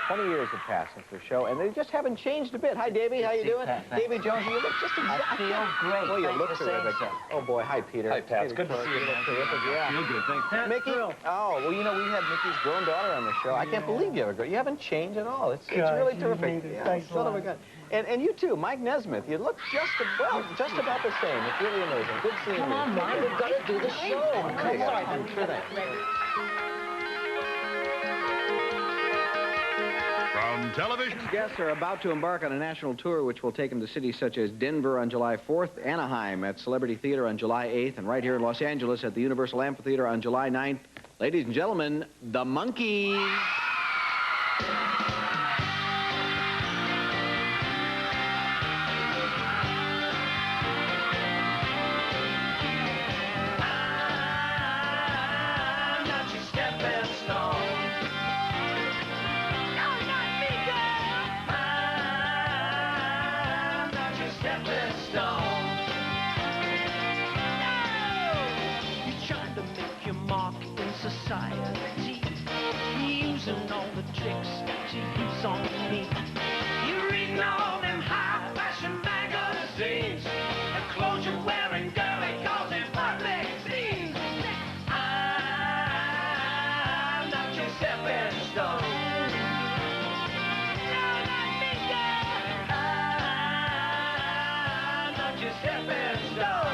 20 years have passed since their show, and they just haven't changed a bit. Hi, Davey. How you doing? Davey Jones, you look just exactly... I feel great. Well, you look terrific. Oh, boy. Hi, Peter. Hi, Pat. It's good to see you, man. Terrific, yeah. Feel good, thanks. Mickey? Oh, well, you know, we had Mickey's grown daughter on the show. I can't believe you ever. You haven't changed at all. It's really terrific. Yeah, thanks son of a gun. And you too, Mike Nesmith. You look just about the same. It's really amazing. Good seeing you. Come on, Mike. We've got to do the show. Come on. Sure thing. From television. Guests are about to embark on a national tour which will take them to cities such as Denver on July 4th, Anaheim at Celebrity Theater on July 8th, and right here in Los Angeles at the Universal Amphitheater on July 9th. Ladies and gentlemen, the Monkees. Society, using all the tricks that you use on me. You're reading all them high fashion magazines, the clothes you're wearing, girlie, causing public scenes. I'm not your stepping stone. No, not me, girl. I'm not your stepping stone.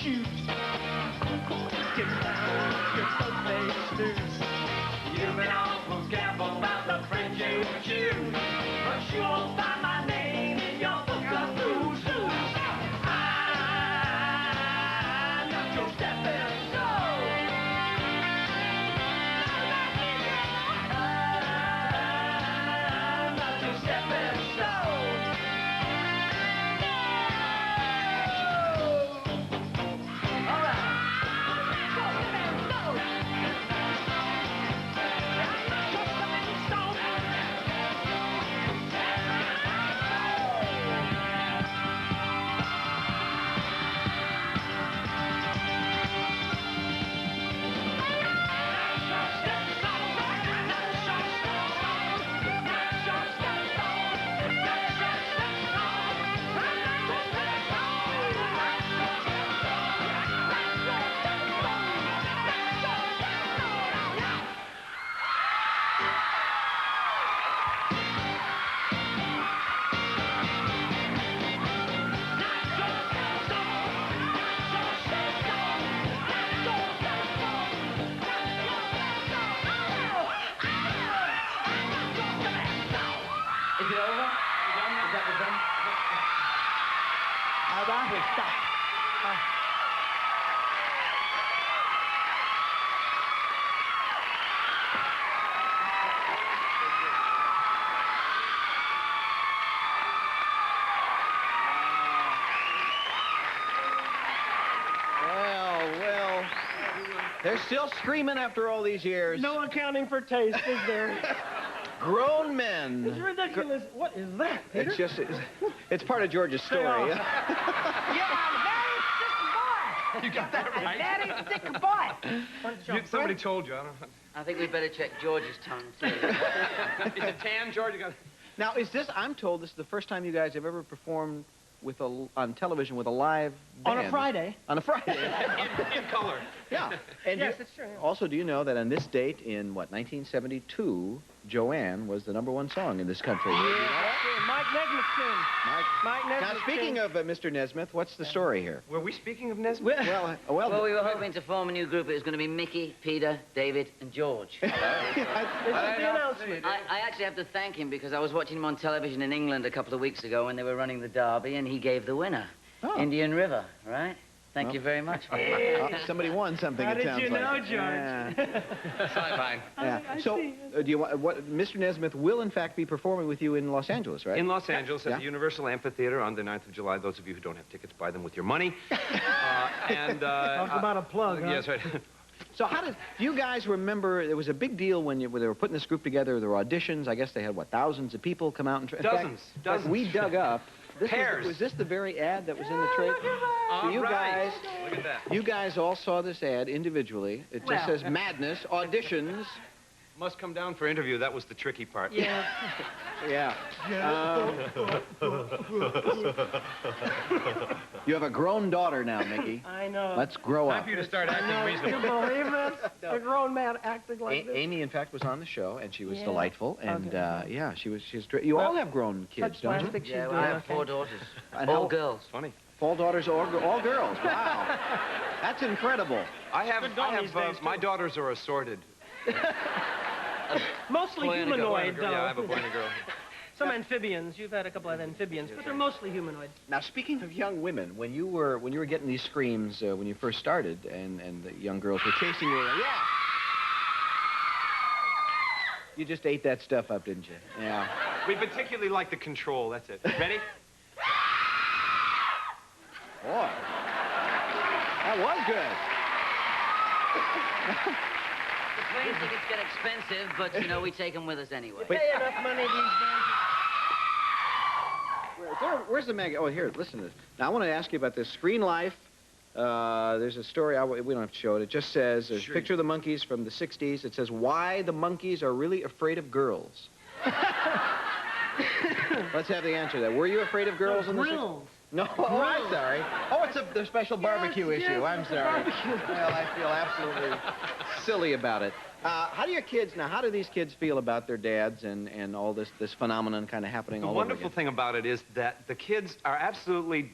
Shoes. Get down, your both loose. You've been awful careful about the friends you choose, but you won't find my name in your book of who's who. I'm not your stepping stone. I'm not your stepping stone. They're still screaming after all these years. No accounting for taste, is there? Grown men. It's ridiculous. What is that, Peter? It's part of George's story. You're a very sick boy. You got that right. Very sick boy. Somebody told you. I don't know. I think we'd better check George's tongue, too. Is it tan, George? Now, I'm told this is the first time you guys have ever performed on television with a live band. On a Friday. On a Friday. in color. Yeah. And yes, it's true. Yeah. Also, do you know that on this date in, 1972, Joanne was the #1 song in this country? Yeah, Mike Nesmith. Mike Nesmith. Now, speaking of Mr. Nesmith, what's the story here? Were we speaking of Nesmith? Well, we were hoping to form a new group. It was going to be Mickey, Peter, David, and George. This is the announcement. I actually have to thank him because I was watching him on television in England a couple of weeks ago when they were running the Derby, and he gave the winner. Indian River, right? Thank you very much. Somebody won something, How it did sounds you like. know, George? Yeah. Fine. Yeah. I So, see. do you want, Mr. Nesmith will, in fact, be performing with you in Los Angeles, right? In Los Angeles at Yeah. the Universal Amphitheater on the 9th of July. Those of you who don't have tickets, buy them with your money. Talk about a plug, huh? Yes, right. So do you guys remember, there was a big deal when they were putting this group together, there were auditions, I guess they had, what, thousands of people come out and... Dozens. We dug up... Pairs. Was this the very ad that was in the trade? So you guys... Look at that. You guys all saw this ad individually. It just says Madness, auditions. Must come down for interview. That was the tricky part. Yeah. Yeah. You have a grown daughter now, Mickey. I know. Let's grow Time up. for you to start acting You reasonable. believe this? A grown man acting like this. Amy, in fact, was on the show, and she was Yeah. delightful. And Okay. yeah, she's great. You all have grown kids, Such don't you? plastic she's Yeah, doing well, I have okay. 4 daughters. And All how- girls. Funny. All daughters, all girls. Wow, that's incredible. My daughters are assorted. Mostly Boy and a girl. humanoid, though. Yeah, I have a boy and a girl. Some amphibians. You've had a couple of amphibians, but they're mostly humanoid. Now, speaking of young women, when you were getting these screams when you first started, and the young girls were chasing you, you just ate that stuff up, didn't you? Yeah. We particularly like the control. That's it. Ready? Boy, that was good. The plane tickets get expensive, but, you know, we take them with us anyway. Pay enough money these days. Where's the mag? Oh, here, listen to this. Now, I want to ask you about this Screen Life. There's a story, we don't have to show it. It just says, there's a picture of the Monkees from the 60s. It says, why the Monkees are really afraid of girls. Let's have the answer to that. Were you afraid of girls in the 60s? Grills. No, oh, I'm sorry. Oh, it's the special barbecue issue. yes, I'm it's the sorry. barbecue. Well, I feel absolutely silly about it. How do these kids feel about their dads and all this phenomenon kind of happening The all over wonderful again? thing about it is that the kids are absolutely,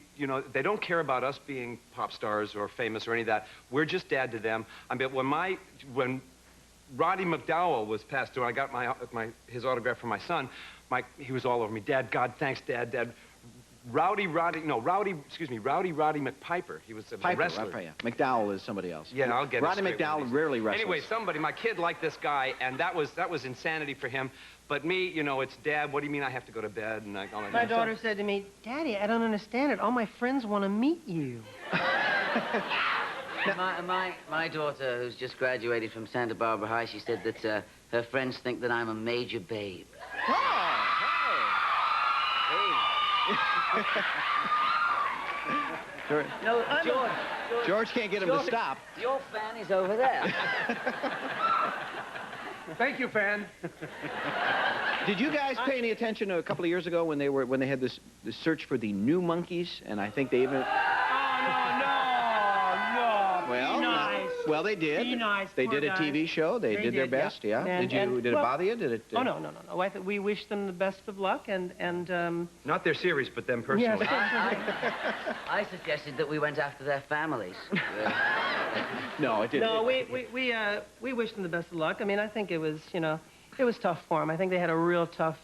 they don't care about us being pop stars or famous or any of that. We're just dad to them. I mean, when Roddy McDowell was passed away, I got his autograph for my son. He was all over me. Dad, God, thanks, Dad. Rowdy McPiper. He was a wrestler. Yeah. McDowell is somebody else. Yeah, I'll get it Roddy straight McDowell with these. rarely wrestles. Anyway, my kid liked this guy, and that was insanity for him. But me, it's Dad, what do you mean I have to go to bed? And all that My kind of daughter said to me, Daddy, I don't understand it. All my friends want to meet you. My daughter, who's just graduated from Santa Barbara High, she said that her friends think that I'm a major babe. No, George can't get him to stop. Your fan is over there. Thank you, fan. Did you guys pay any attention a couple of years ago when they had this search for the new Monkees, and I think they even... Well, they did. Be nice, They poor did a guys. TV show. They did their did, yeah. best. Yeah. And- Did it well, bother you? Did it? Oh, no. We wish them the best of luck, and Not their series, but them personally. yes. I suggested that we went after their families. No, it didn't. No, we wish them the best of luck. I mean, I think it was tough for them. I think they had a real tough,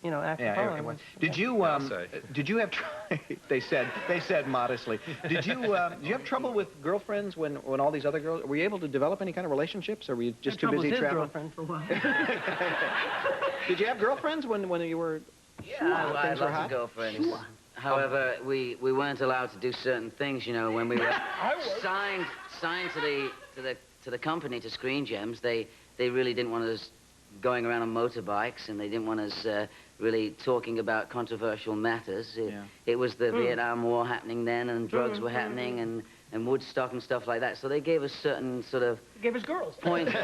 act to follow. it was. Did you have? They said modestly. Did you have trouble with girlfriends when all these other girls? Were you able to develop any kind of relationships, or were you just too busy his traveling? girlfriend for a while. Did you have girlfriends when you were? Yeah, I things were had lots hot? of girlfriends. However, we weren't allowed to do certain things, when we were signed to the company, to Screen Gems. They really didn't want us going around on motorbikes, and they didn't want us really talking about controversial matters. It was the Vietnam War happening then, and drugs were happening, and Woodstock and stuff like that. So they gave us certain sort of Gave us girls. points. You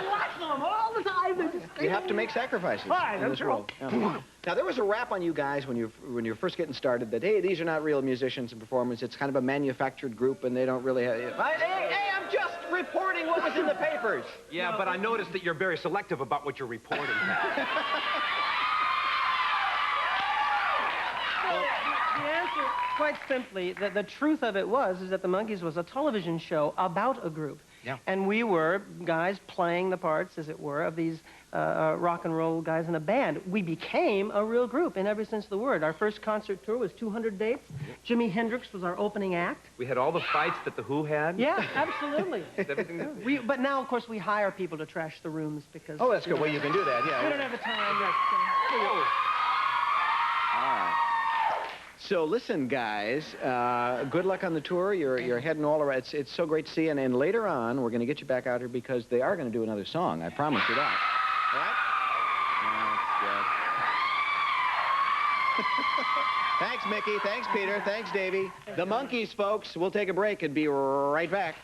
watch them all the time. They just You have to make sacrifices Right, in I'm this sure. world. Yeah. Now, there was a rap on you guys when you were first getting started that, hey, these are not real musicians and performers. It's kind of a manufactured group, and they don't really have... Hey, I'm just reporting what was in the papers. Yeah, but I noticed that you're very selective about what you're reporting. The answer, quite simply, the truth of it is that the Monkees was a television show about a group. Yeah. And we were guys playing the parts, as it were, of these rock and roll guys in a band. We became a real group in every sense of the word. Our first concert tour was 200 dates. Jimi Hendrix was our opening act. We had all the fights that the Who had. Yeah, absolutely. Everything. But now, of course, we hire people to trash the rooms because... Oh, that's good. Well, you can do that, yeah. We don't have the time. All right. So listen, guys, good luck on the tour. You're heading all around. It's so great to see you. And later on, we're going to get you back out here because they are going to do another song. I promise you that. All right? That's good. Thanks, Mickey. Thanks, Peter. Thanks, Davey. The Monkees, folks. We'll take a break and be right back.